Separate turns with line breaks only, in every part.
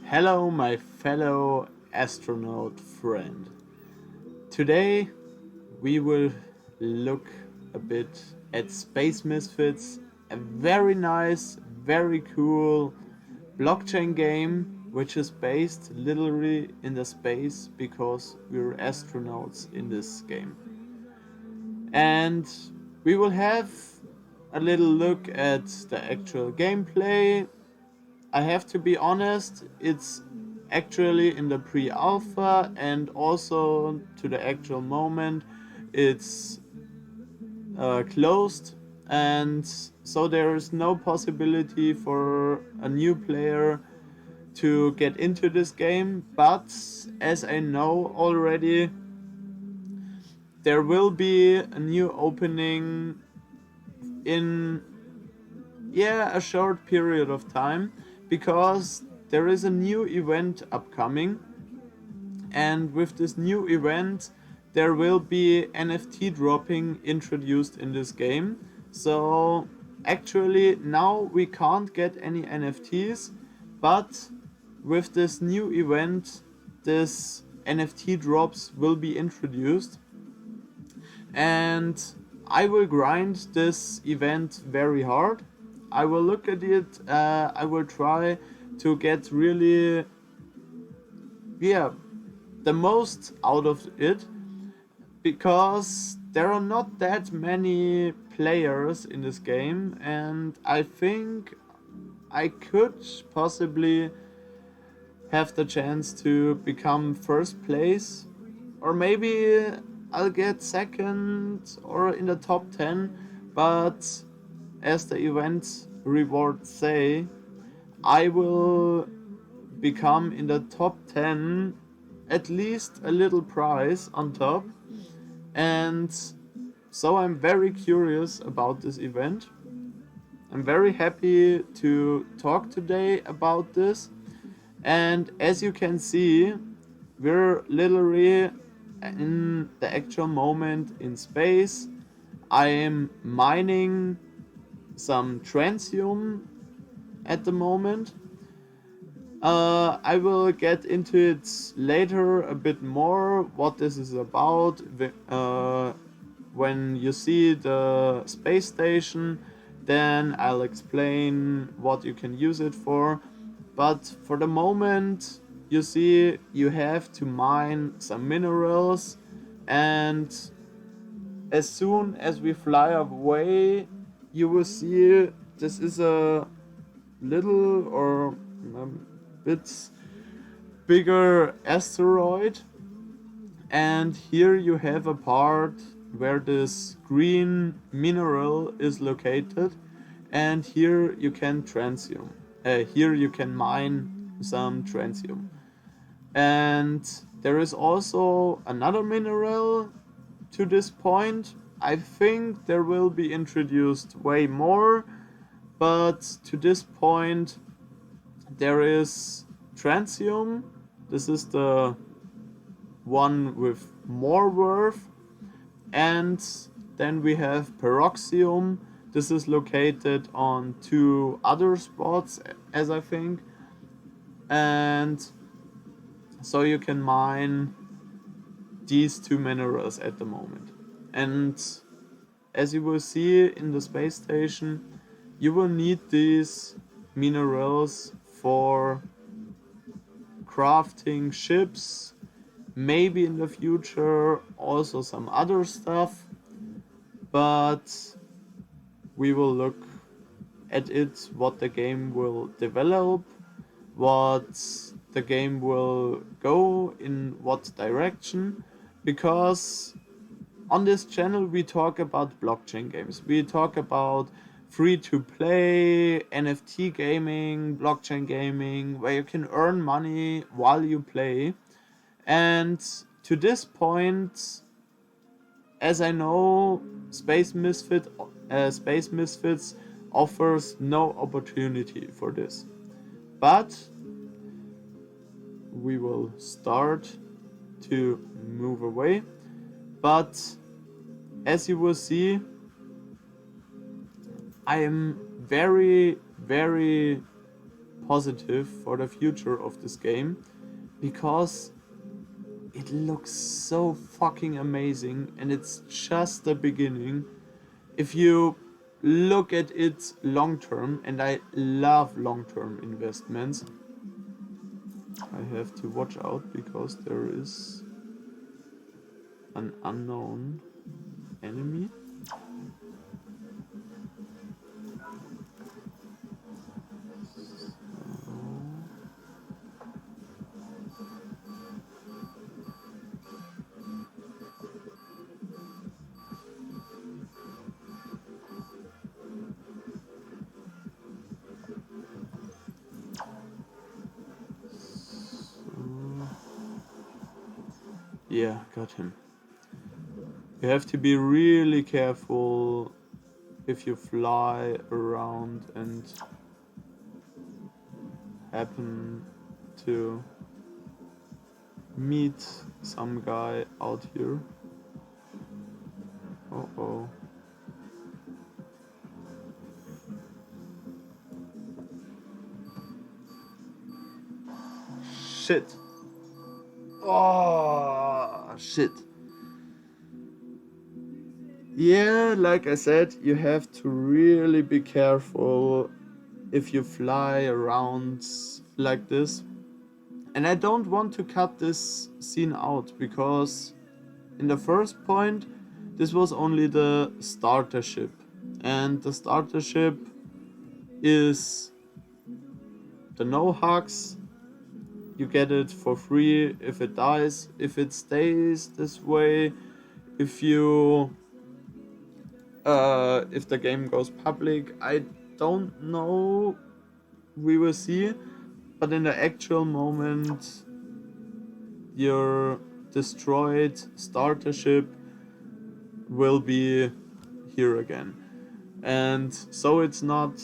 Hello, my fellow astronaut friend. Today we will look a bit at Space Misfits, a very nice, very cool blockchain game which is based literally in the space because we're astronauts in this game. And we will have a little look at the actual gameplay. I have to be honest, it's actually in the pre-alpha and also to the actual moment it's closed, and so there is no possibility for a new player to get into this game. But as I know already, there will be a new opening in a short period of time, because there is a new event upcoming, and with this new event there will be NFT dropping introduced in this game. So actually now we can't get any NFTs, but with this new event this NFT drops will be introduced, and I will grind this event very hard. I will look at it. I will try to get really, yeah, the most out of it, because there are not that many players in this game, and I think I could possibly have the chance to become first place, or maybe I'll get second or in the top 10. But as the event rewards say, I will become in the top 10, at least a little prize on top. And so I'm very curious about this event. I'm very happy to talk today about this. And as you can see, we're literally in the actual moment in space. I am mining some transium at the moment. I will get into it later a bit more, what this is about. When you see the space station, then I'll explain what you can use it for. But for the moment, you see, you have to mine some minerals, and as soon as we fly away, you will see this is a little or a bit bigger asteroid, and here you have a part where this green mineral is located, and here you can transium. Here you can mine some transium, and there is also another mineral to this point. I think there will be introduced way more, but to this point there is transium. This is the one with more worth, and then we have peroxium. This is located on two other spots, as I think, and so you can mine these two minerals at the moment. And as you will see in the space station, you will need these minerals for crafting ships, maybe in the future also some other stuff, but we will look at it, what the game will develop, what the game will go in what direction, because on this channel we talk about blockchain games. We talk about free to play, NFT gaming, blockchain gaming, where you can earn money while you play. And to this point, as I know, Space Misfits offers no opportunity for this. But we will start to move away. But as you will see, I am very, very positive for the future of this game, because it looks so fucking amazing and it's just the beginning. If you look at it long term, and I love long term investments, I have to watch out because there is an unknown enemy. Yeah, got him. You have to be really careful if you fly around and happen to meet some guy out here. Uh-oh. Shit. Oh, shit. Yeah, like I said, you have to really be careful if you fly around like this. And I don't want to cut this scene out, because in the first point, this was only the starter ship. And the starter ship is the no hugs. You get it for free if it dies. If it stays this way, if you if the game goes public, I don't know. We will see. But in the actual moment, your destroyed starter ship will be here again. And so it's not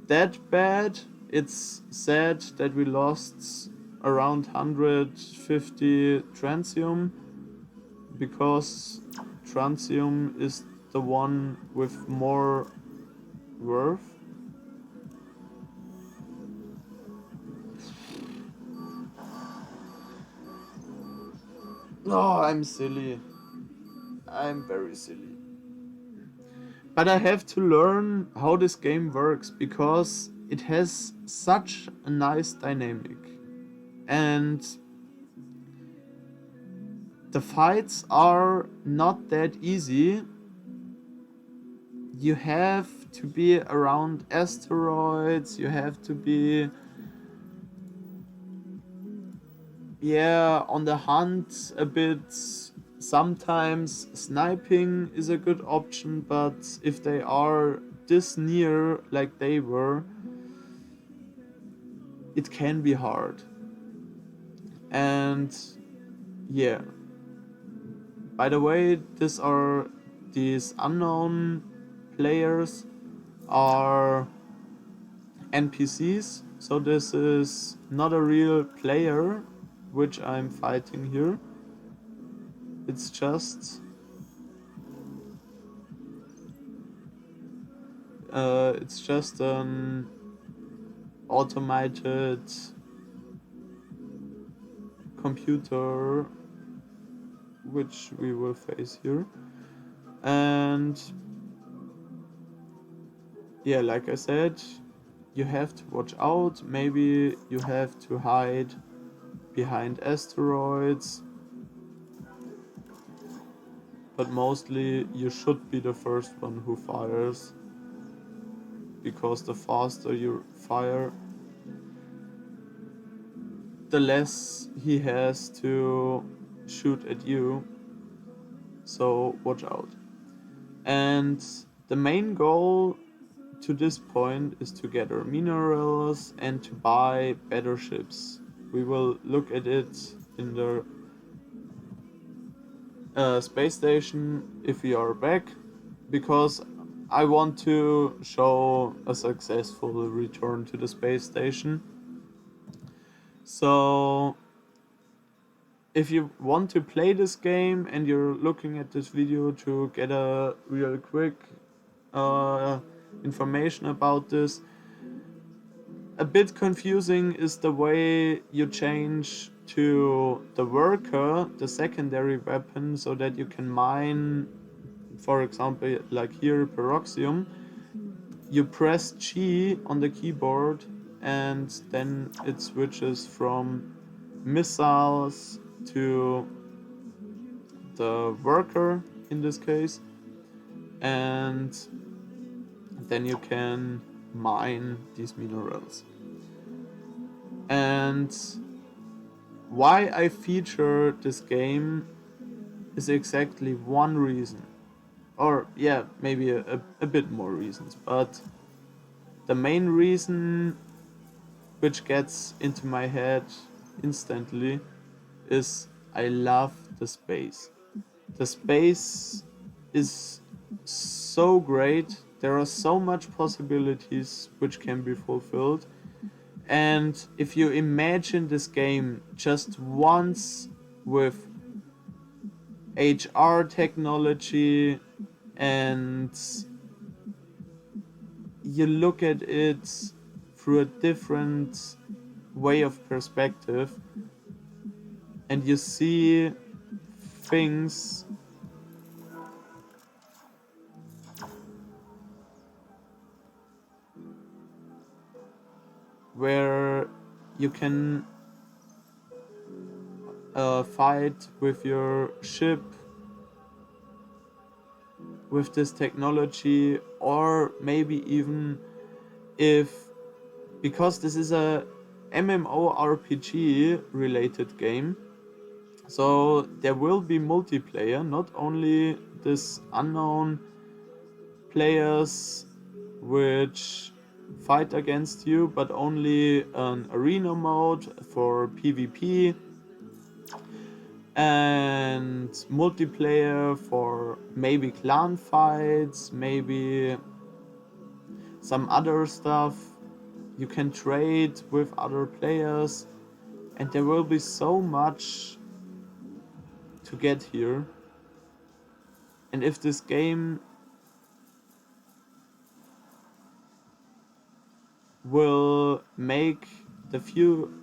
that bad. It's sad that we lost around 150 transium, because transium is the one with more worth. Oh, I'm silly. I'm very silly. But I have to learn how this game works, because it has such a nice dynamic. And the fights are not that easy. You have to be around asteroids, you have to be on the hunt a bit. Sometimes sniping is a good option, but if they are this near like they were, it can be hard. And yeah. By the way, these unknown players are NPCs, so this is not a real player which I'm fighting here. It's just an automated computer which we will face here. And yeah, like I said, you have to watch out. Maybe you have to hide behind asteroids, but mostly you should be the first one who fires, because the faster you fire, the less he has to shoot at you. So watch out. And the main goal to this point is to gather minerals and to buy better ships. We will look at it in the space station if we are back, because I want to show a successful return to the space station. So if you want to play this game and you're looking at this video to get a real quick information about this, a bit confusing is the way you change to the worker, the secondary weapon, so that you can mine, for example, like here, Peroxium. You press G on the keyboard and then it switches from missiles to the worker in this case, and then you can mine these minerals. And why I feature this game is exactly one reason, or yeah, maybe a bit more reasons, but the main reason which gets into my head instantly is I love the space. The space is so great. There are so much possibilities which can be fulfilled. And if you imagine this game just once with HR technology and you look at it through a different way of perspective and you see things where you can fight with your ship with this technology, or maybe even if, because this is a MMORPG related game, so there will be multiplayer, not only this unknown players which fight against you, but only an arena mode for PvP and multiplayer for maybe clan fights, maybe some other stuff. You can trade with other players, and there will be so much to get here. And if this game will make the few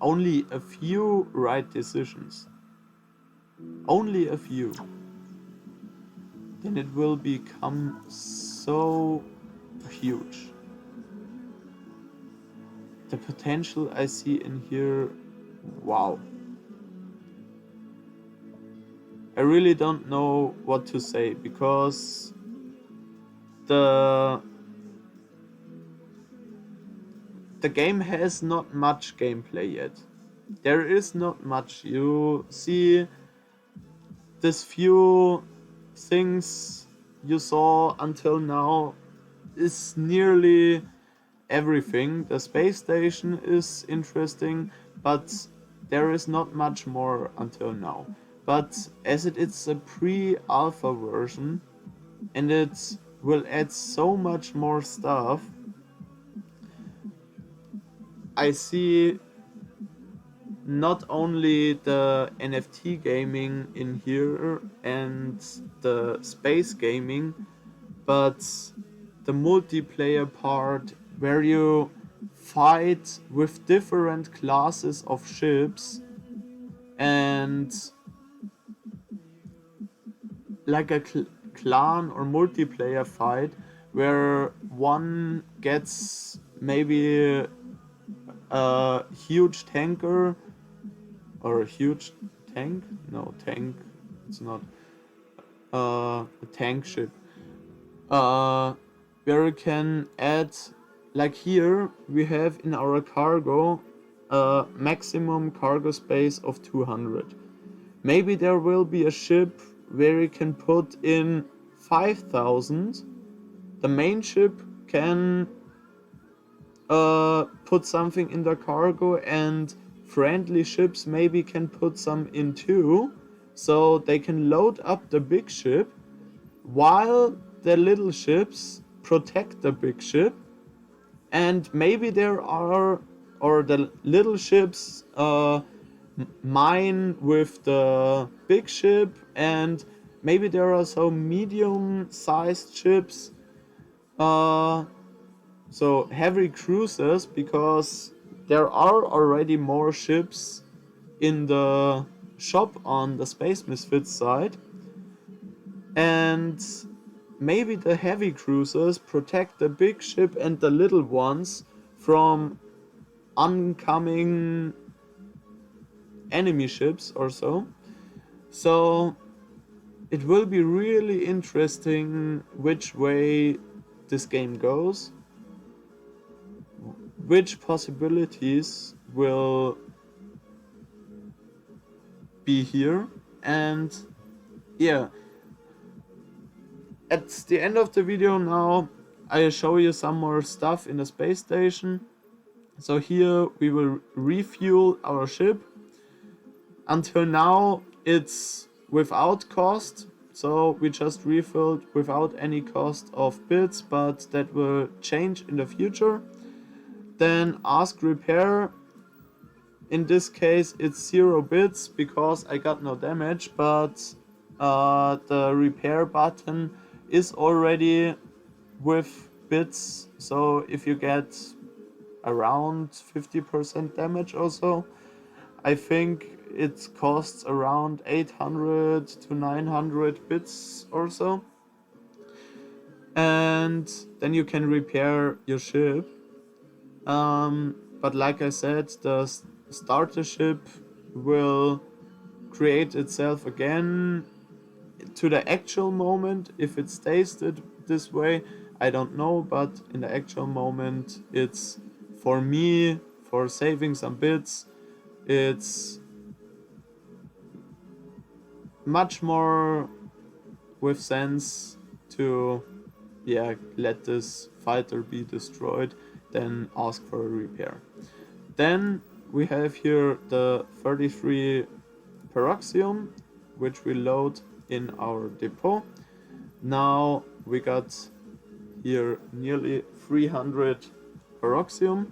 only a few right decisions, only a few, then it will become so huge. The potential I see in here, wow. I really don't know what to say, because the game has not much gameplay yet. There is not much. You see this few things you saw until now is nearly everything. The space station is interesting, but there is not much more until now. But as it's a pre-alpha version and it will add so much more stuff, I see not only the NFT gaming in here and the space gaming, but the multiplayer part where you fight with different classes of ships and like a clan or multiplayer fight where one gets maybe a huge tanker or a huge tank? No, tank. It's not a tank ship. Where you can add, like here, we have in our cargo a maximum cargo space of 200. Maybe there will be a ship where you can put in 5,000. The main ship can put something in the cargo, and friendly ships maybe can put some in too, so they can load up the big ship while the little ships protect the big ship. And maybe there are, or the little ships mine with the big ship, and maybe there are some medium sized ships So heavy cruisers, because there are already more ships in the shop on the Space Misfits side, and maybe the heavy cruisers protect the big ship and the little ones from oncoming enemy ships or so. So it will be really interesting which way this game goes, which possibilities will be here, and yeah, at the end of the video now I'll show you some more stuff in the space station. So here we will refuel our ship. Until now it's without cost, so we just refilled without any cost of bits, but that will change in the future. Then ask repair. In this case it's 0 bits because I got no damage, but the repair button is already with bits, so if you get around 50% damage or so, I think it costs around 800 to 900 bits or so. And then you can repair your ship. But like I said, the starter ship will create itself again to the actual moment. If it stays this way, I don't know, but in the actual moment, it's for me, for saving some bits, it's much more with sense to let this fighter be destroyed than ask for a repair. Then we have here the 33 Peroxium, which we load in our depot. Now we got here nearly 300 Peroxium,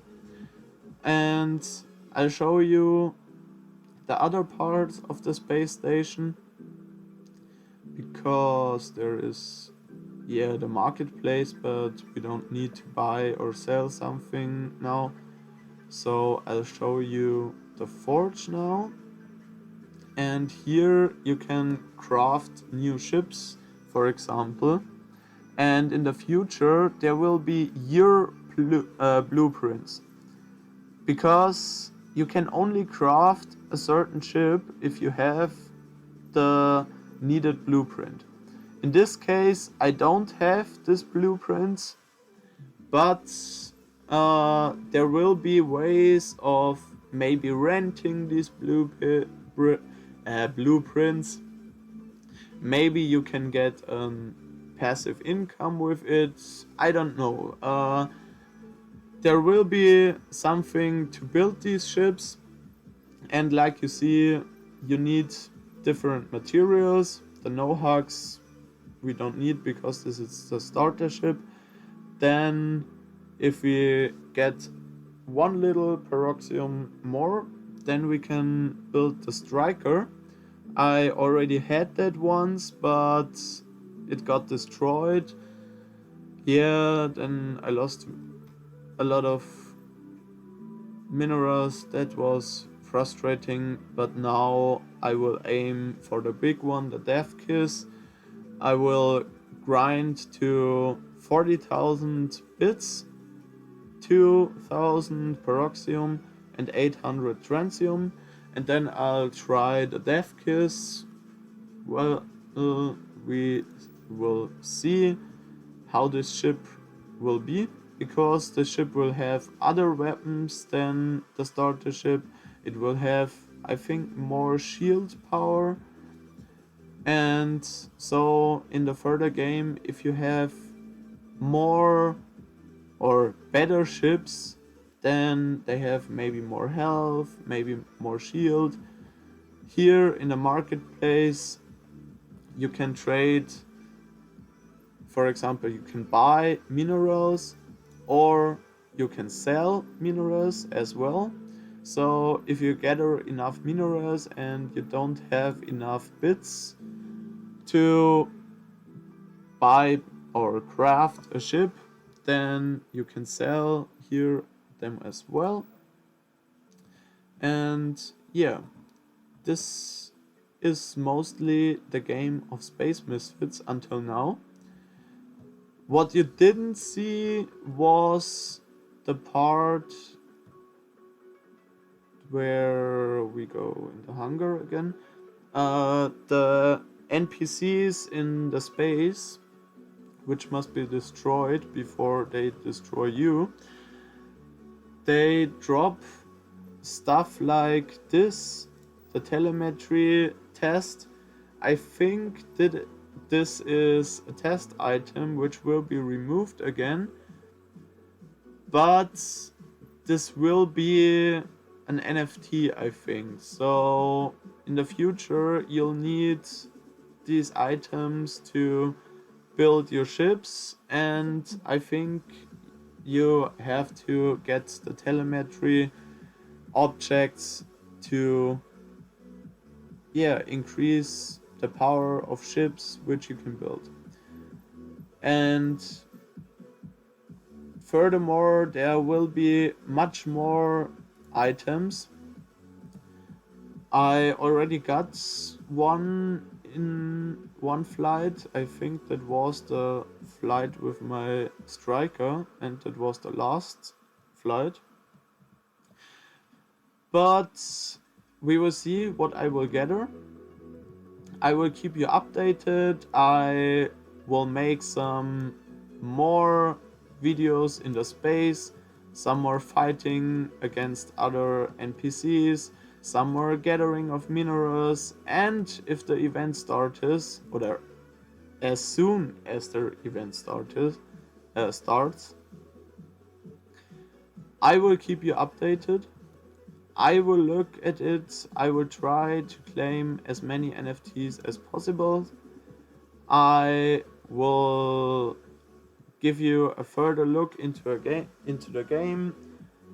and I'll show you the other parts of the space station, because there is the marketplace, but we don't need to buy or sell something now. So I'll show you the forge now, and here you can craft new ships, for example, and in the future there will be your blueprints, because you can only craft a certain ship if you have the needed blueprint. In this case I don't have this blueprint, but there will be ways of maybe renting these blueprints. Maybe you can get passive income with it. I don't know. There will be something to build these ships, and like you see, you need different materials. The no-hugs we don't need because this is the starter ship. Then if we get one little Peroxium more, then we can build the striker. I already had that once, but it got destroyed. Then I lost a lot of minerals. That was frustrating, but now I will aim for the big one, the Death Kiss. I will grind to 40,000 bits, 2,000 Peroxium and 800 Transium, and then I'll try the Death Kiss. Well, we will see how this ship will be, because the ship will have other weapons than the starter ship. It will have, I think, more shield power. And so in the further game, if you have more or better ships, then they have maybe more health, maybe more shield. Here in the marketplace you can trade, for example, you can buy minerals or you can sell minerals as well. So if you gather enough minerals and you don't have enough bits to buy or craft a ship, then you can sell here them as well. And yeah, this is mostly the game of Space Misfits until now. What you didn't see was the part where we go in the hunger again. The NPCs in the space, which must be destroyed before they destroy you, they drop stuff like this, the telemetry test. I think that this is a test item which will be removed again, but this will be an NFT, I think. So in the future you'll need these items to build your ships, and I think you have to get the telemetry objects to increase the power of ships which you can build. And furthermore, there will be much more items. I already got one in one flight. I think that was the flight with my striker, and that was the last flight. But we will see what I will gather. I will keep you updated. I will make some more videos in the space, some more fighting against other NPCs, some more gathering of minerals, and if the event starts, or as soon as the event starts, I will keep you updated. I will look at it. I will try to claim as many NFTs as possible. I will give you a further look into the game.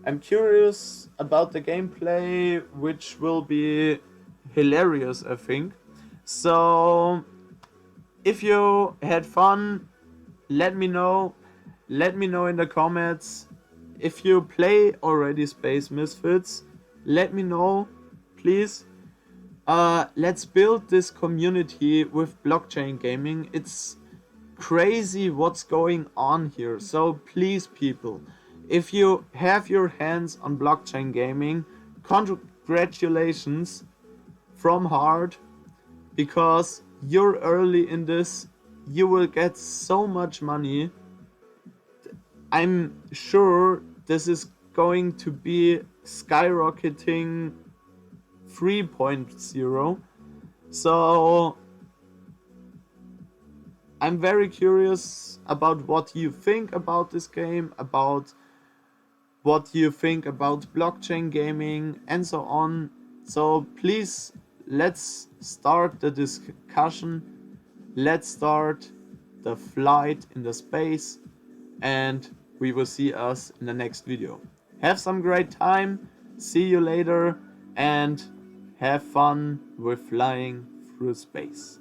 I'm curious about the gameplay, which will be hilarious, I think. So if you had fun, let me know. Let me know in the comments. If you play already Space Misfits, let me know, please. Let's build this community with blockchain gaming. It's crazy what's going on here. So please, people, if you have your hands on blockchain gaming, congratulations from heart, because you're early in this. You will get so much money. I'm sure this is going to be skyrocketing 3.0. So I'm very curious about what you think about this game, about what you think about blockchain gaming, and so on. So please, let's start the discussion. Let's start the flight in the space, and we will see us in the next video. Have some great time, see you later, and have fun with flying through space.